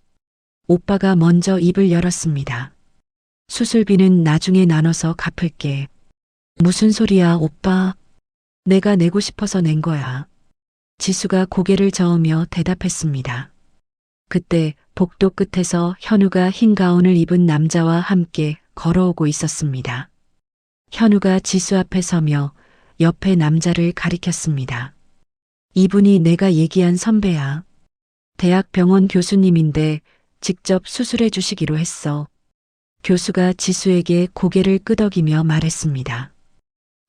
Speaker 1: 오빠가 먼저 입을 열었습니다. 수술비는 나중에 나눠서 갚을게. 무슨 소리야, 오빠? 내가 내고 싶어서 낸 거야. 지수가 고개를 저으며 대답했습니다. 그때 복도 끝에서 현우가 흰 가운을 입은 남자와 함께 걸어오고 있었습니다. 현우가 지수 앞에 서며 옆에 남자를 가리켰습니다. 이분이 내가 얘기한 선배야. 대학병원 교수님인데 직접 수술해 주시기로 했어. 교수가 지수에게 고개를 끄덕이며 말했습니다.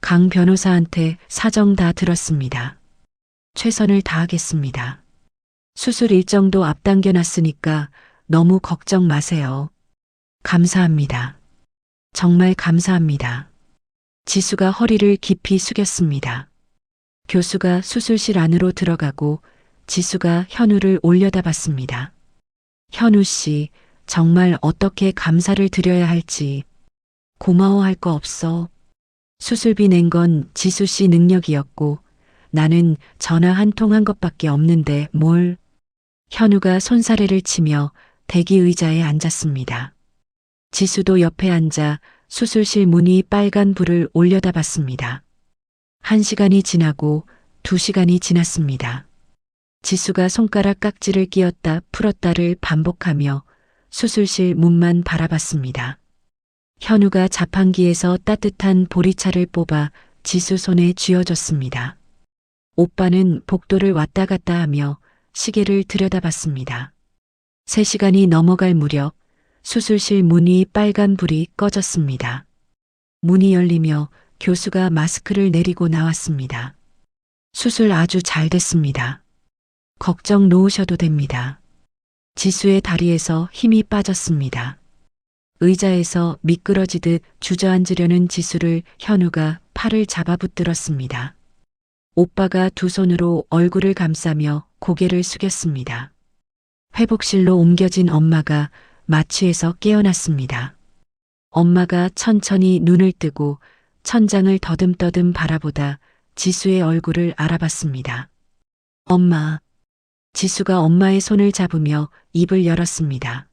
Speaker 1: 강 변호사한테 사정 다 들었습니다. 최선을 다하겠습니다. 수술 일정도 앞당겨 놨으니까 너무 걱정 마세요. 감사합니다. 정말 감사합니다. 지수가 허리를 깊이 숙였습니다. 교수가 수술실 안으로 들어가고 지수가 현우를 올려다봤습니다. 현우 씨, 정말 어떻게 감사를 드려야 할지. 고마워할 거 없어. 수술비 낸 건 지수 씨 능력이었고 나는 전화 한 통 한 것밖에 없는데 뭘. 현우가 손사래를 치며 대기 의자에 앉았습니다. 지수도 옆에 앉아 수술실 문이 빨간 불을 올려다봤습니다. 1시간이 지나고 2시간이 지났습니다. 지수가 손가락 깍지를 끼었다 풀었다를 반복하며 수술실 문만 바라봤습니다. 현우가 자판기에서 따뜻한 보리차를 뽑아 지수 손에 쥐어줬습니다. 오빠는 복도를 왔다 갔다 하며 시계를 들여다봤습니다. 3시간이 넘어갈 무렵 수술실 문 위 빨간 불이 꺼졌습니다. 문이 열리며 교수가 마스크를 내리고 나왔습니다. 수술 아주 잘 됐습니다. 걱정 놓으셔도 됩니다. 지수의 다리에서 힘이 빠졌습니다. 의자에서 미끄러지듯 주저앉으려는 지수를 현우가 팔을 잡아 붙들었습니다. 오빠가 두 손으로 얼굴을 감싸며 고개를 숙였습니다. 회복실로 옮겨진 엄마가 마취에서 깨어났습니다. 엄마가 천천히 눈을 뜨고 천장을 더듬더듬 바라보다 지수의 얼굴을 알아봤습니다. 엄마. 지수가 엄마의 손을 잡으며 입을 열었습니다.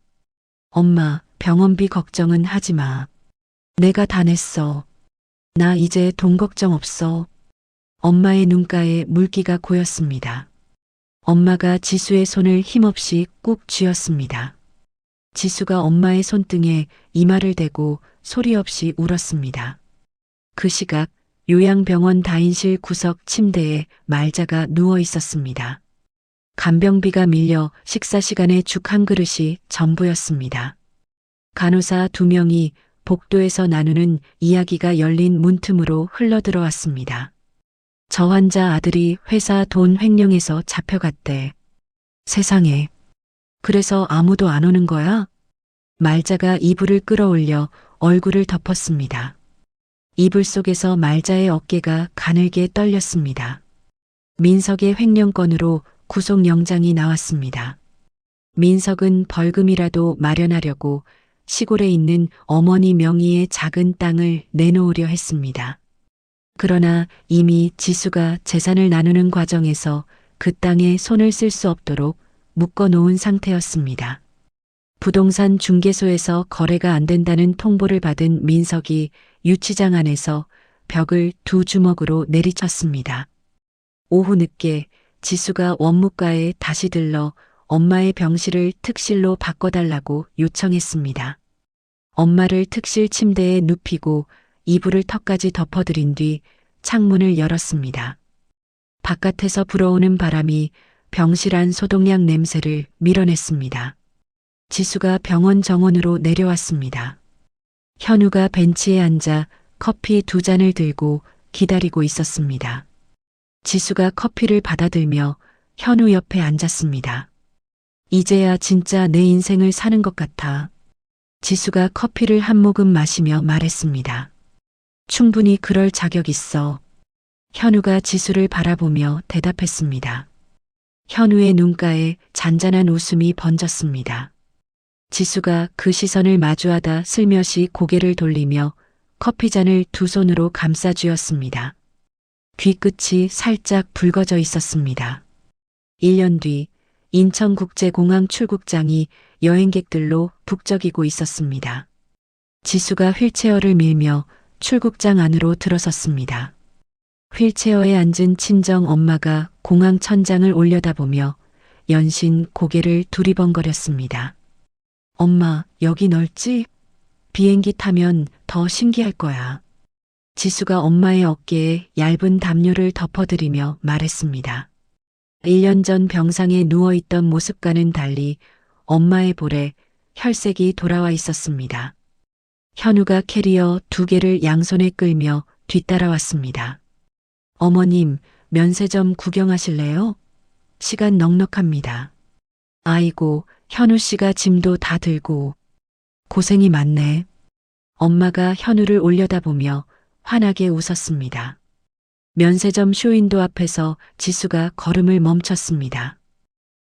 Speaker 1: 엄마, 병원비 걱정은 하지 마. 내가 다 냈어. 나 이제 돈 걱정 없어. 엄마의 눈가에 물기가 고였습니다. 엄마가 지수의 손을 힘없이 꾹 쥐었습니다. 지수가 엄마의 손등에 이마를 대고 소리 없이 울었습니다. 그 시각 요양병원 다인실 구석 침대에 말자가 누워 있었습니다. 간병비가 밀려 식사 시간에 죽 한 그릇이 전부였습니다. 간호사 2명이 복도에서 나누는 이야기가 열린 문틈으로 흘러들어왔습니다. 저 환자 아들이 회사 돈 횡령해서 잡혀갔대. 세상에. 그래서 아무도 안 오는 거야? 말자가 이불을 끌어올려 얼굴을 덮었습니다. 이불 속에서 말자의 어깨가 가늘게 떨렸습니다. 민석의 횡령 건으로 구속영장이 나왔습니다. 민석은 벌금이라도 마련하려고 시골에 있는 어머니 명의의 작은 땅을 내놓으려 했습니다. 그러나 이미 지수가 재산을 나누는 과정에서 그 땅에 손을 쓸 수 없도록 묶어놓은 상태였습니다. 부동산 중개소에서 거래가 안 된다는 통보를 받은 민석이 유치장 안에서 벽을 두 주먹으로 내리쳤습니다. 오후 늦게 지수가 원무과에 다시 들러 엄마의 병실을 특실로 바꿔달라고 요청했습니다. 엄마를 특실 침대에 눕히고 이불을 턱까지 덮어드린 뒤 창문을 열었습니다. 바깥에서 불어오는 바람이 병실 안 소독약 냄새를 밀어냈습니다. 지수가 병원 정원으로 내려왔습니다. 현우가 벤치에 앉아 커피 두 잔을 들고 기다리고 있었습니다. 지수가 커피를 받아들며 현우 옆에 앉았습니다. 이제야 진짜 내 인생을 사는 것 같아. 지수가 커피를 한 모금 마시며 말했습니다. 충분히 그럴 자격 있어. 현우가 지수를 바라보며 대답했습니다. 현우의 눈가에 잔잔한 웃음이 번졌습니다. 지수가 그 시선을 마주하다 슬며시 고개를 돌리며 커피잔을 두 손으로 감싸 쥐었습니다. 귀끝이 살짝 붉어져 있었습니다. 1년 뒤 인천국제공항 출국장이 여행객들로 북적이고 있었습니다. 지수가 휠체어를 밀며 출국장 안으로 들어섰습니다. 휠체어에 앉은 친정 엄마가 공항 천장을 올려다보며 연신 고개를 두리번거렸습니다. 엄마, 여기 넓지? 비행기 타면 더 신기할 거야. 지수가 엄마의 어깨에 얇은 담요를 덮어드리며 말했습니다. 1년 전 병상에 누워있던 모습과는 달리 엄마의 볼에 혈색이 돌아와 있었습니다. 현우가 캐리어 두 개를 양손에 끌며 뒤따라왔습니다. 어머님, 면세점 구경하실래요? 시간 넉넉합니다. 아이고, 현우 씨가 짐도 다 들고 고생이 많네. 엄마가 현우를 올려다보며 환하게 웃었습니다. 면세점 쇼윈도 앞에서 지수가 걸음을 멈췄습니다.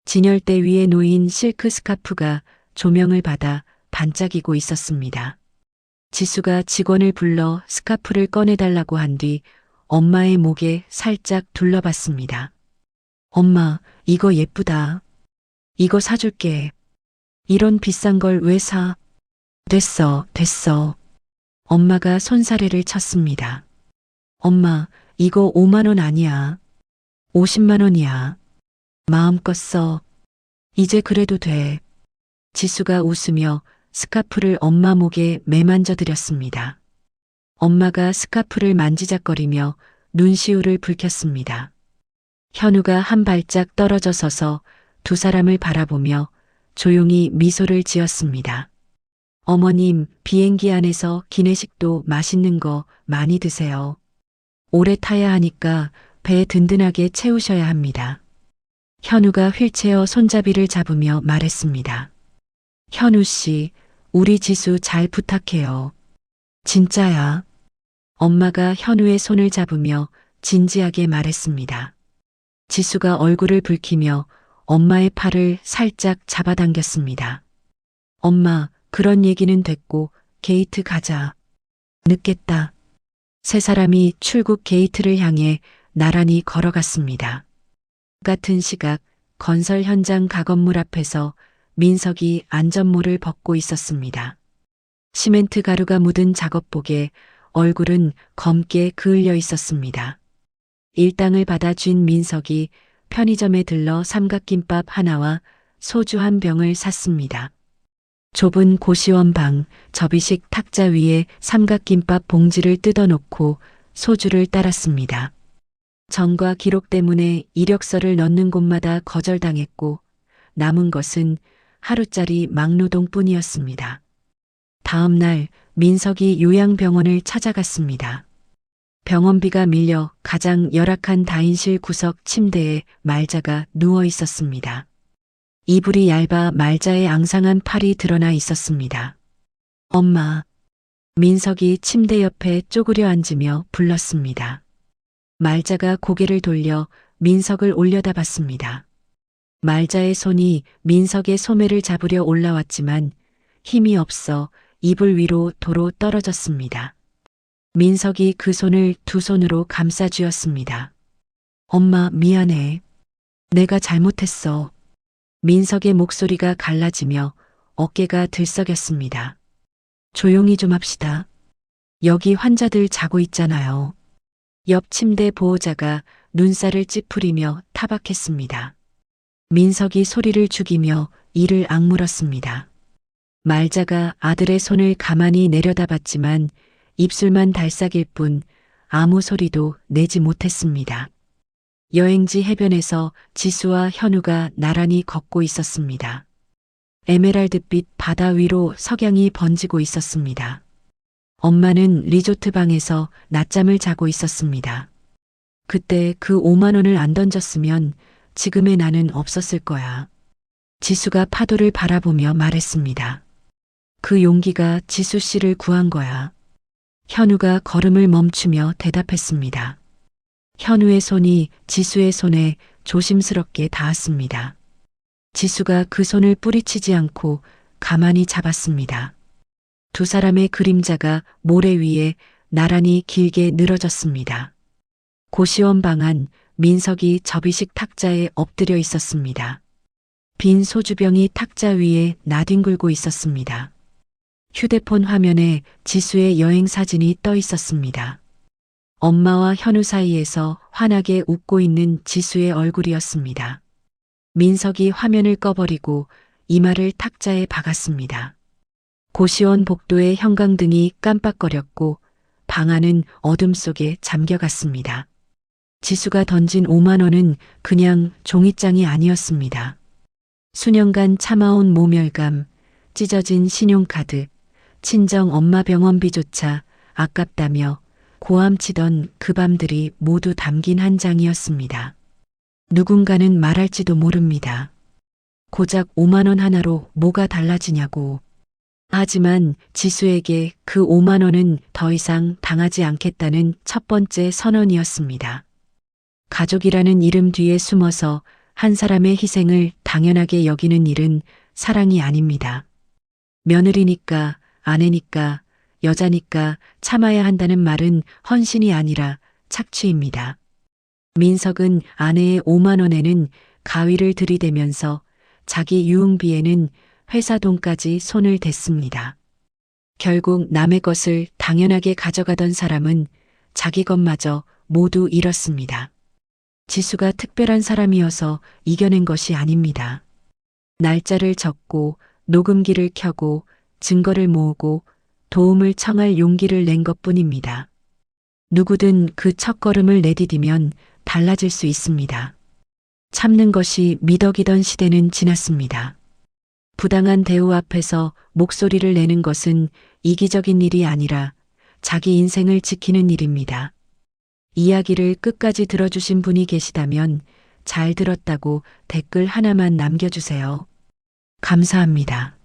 Speaker 1: 진열대 위에 놓인 실크 스카프가 조명을 받아 반짝이고 있었습니다. 지수가 직원을 불러 스카프를 꺼내달라고 한 뒤 엄마의 목에 살짝 둘러봤습니다. 엄마, 이거 예쁘다. 이거 사줄게. 이런 비싼 걸 왜 사? 됐어, 됐어. 엄마가 손사래를 쳤습니다. 엄마, 이거 5만 원 아니야. 50만 원이야. 마음껏 써. 이제 그래도 돼. 지수가 웃으며 스카프를 엄마 목에 매만져 드렸습니다. 엄마가 스카프를 만지작거리며 눈시울을 붉혔습니다. 현우가 한 발짝 떨어져 서서 두 사람을 바라보며 조용히 미소를 지었습니다. 어머님, 비행기 안에서 기내식도 맛있는 거 많이 드세요. 오래 타야 하니까 배 든든하게 채우셔야 합니다. 현우가 휠체어 손잡이를 잡으며 말했습니다. 현우 씨, 우리 지수 잘 부탁해요. 진짜야. 엄마가 현우의 손을 잡으며 진지하게 말했습니다. 지수가 얼굴을 붉히며 엄마의 팔을 살짝 잡아당겼습니다. 엄마, 그런 얘기는 됐고 게이트 가자. 늦겠다. 세 사람이 출국 게이트를 향해 나란히 걸어갔습니다. 같은 시각 건설 현장 가건물 앞에서 민석이 안전모를 벗고 있었습니다. 시멘트 가루가 묻은 작업복에 얼굴은 검게 그을려 있었습니다. 일당을 받아 쥔 민석이 편의점에 들러 삼각김밥 하나와 소주 한 병을 샀습니다. 좁은 고시원 방 접이식 탁자 위에 삼각김밥 봉지를 뜯어놓고 소주를 따랐습니다. 전과 기록 때문에 이력서를 넣는 곳마다 거절당했고 남은 것은 하루짜리 막노동뿐이었습니다. 다음 날 민석이 요양병원을 찾아갔습니다. 병원비가 밀려 가장 열악한 다인실 구석 침대에 말자가 누워 있었습니다. 이불이 얇아 말자의 앙상한 팔이 드러나 있었습니다. 엄마. 민석이 침대 옆에 쪼그려 앉으며 불렀습니다. 말자가 고개를 돌려 민석을 올려다봤습니다. 말자의 손이 민석의 소매를 잡으려 올라왔지만 힘이 없어 이불 위로 도로 떨어졌습니다. 민석이 그 손을 두 손으로 감싸 쥐었습니다. 엄마, 미안해. 내가 잘못했어. 민석의 목소리가 갈라지며 어깨가 들썩였습니다. 조용히 좀 합시다. 여기 환자들 자고 있잖아요. 옆 침대 보호자가 눈살을 찌푸리며 타박했습니다. 민석이 소리를 죽이며 이를 악물었습니다. 말자가 아들의 손을 가만히 내려다봤지만 입술만 달싹일 뿐 아무 소리도 내지 못했습니다. 여행지 해변에서 지수와 현우가 나란히 걷고 있었습니다. 에메랄드빛 바다 위로 석양이 번지고 있었습니다. 엄마는 리조트 방에서 낮잠을 자고 있었습니다. 그때 그 5만 원을 안 던졌으면 지금의 나는 없었을 거야. 지수가 파도를 바라보며 말했습니다. 그 용기가 지수 씨를 구한 거야. 현우가 걸음을 멈추며 대답했습니다. 현우의 손이 지수의 손에 조심스럽게 닿았습니다. 지수가 그 손을 뿌리치지 않고 가만히 잡았습니다. 두 사람의 그림자가 모래 위에 나란히 길게 늘어졌습니다. 고시원 방 안 민석이 접이식 탁자에 엎드려 있었습니다. 빈 소주병이 탁자 위에 나뒹굴고 있었습니다. 휴대폰 화면에 지수의 여행 사진이 떠 있었습니다. 엄마와 현우 사이에서 환하게 웃고 있는 지수의 얼굴이었습니다. 민석이 화면을 꺼버리고 이마를 탁자에 박았습니다. 고시원 복도의 형광등이 깜빡거렸고 방 안은 어둠 속에 잠겨갔습니다. 지수가 던진 5만 원은 그냥 종이장이 아니었습니다. 수년간 참아온 모멸감, 찢어진 신용카드, 친정 엄마 병원비조차 아깝다며 고함치던 그 밤들이 모두 담긴 한 장이었습니다. 누군가는 말할지도 모릅니다. 고작 5만 원 하나로 뭐가 달라지냐고. 하지만 지수에게 그 5만 원은 더 이상 당하지 않겠다는 첫 번째 선언이었습니다. 가족이라는 이름 뒤에 숨어서 한 사람의 희생을 당연하게 여기는 일은 사랑이 아닙니다. 며느리니까, 아내니까, 여자니까 참아야 한다는 말은 헌신이 아니라 착취입니다. 민석은 아내의 5만 원에는 가위를 들이대면서 자기 유흥비에는 회사 돈까지 손을 댔습니다. 결국 남의 것을 당연하게 가져가던 사람은 자기 것마저 모두 잃었습니다. 지수가 특별한 사람이어서 이겨낸 것이 아닙니다. 날짜를 적고 녹음기를 켜고 증거를 모으고 도움을 청할 용기를 낸 것뿐입니다. 누구든 그 첫걸음을 내디디면 달라질 수 있습니다. 참는 것이 미덕이던 시대는 지났습니다. 부당한 대우 앞에서 목소리를 내는 것은 이기적인 일이 아니라 자기 인생을 지키는 일입니다. 이야기를 끝까지 들어주신 분이 계시다면 잘 들었다고 댓글 하나만 남겨주세요. 감사합니다.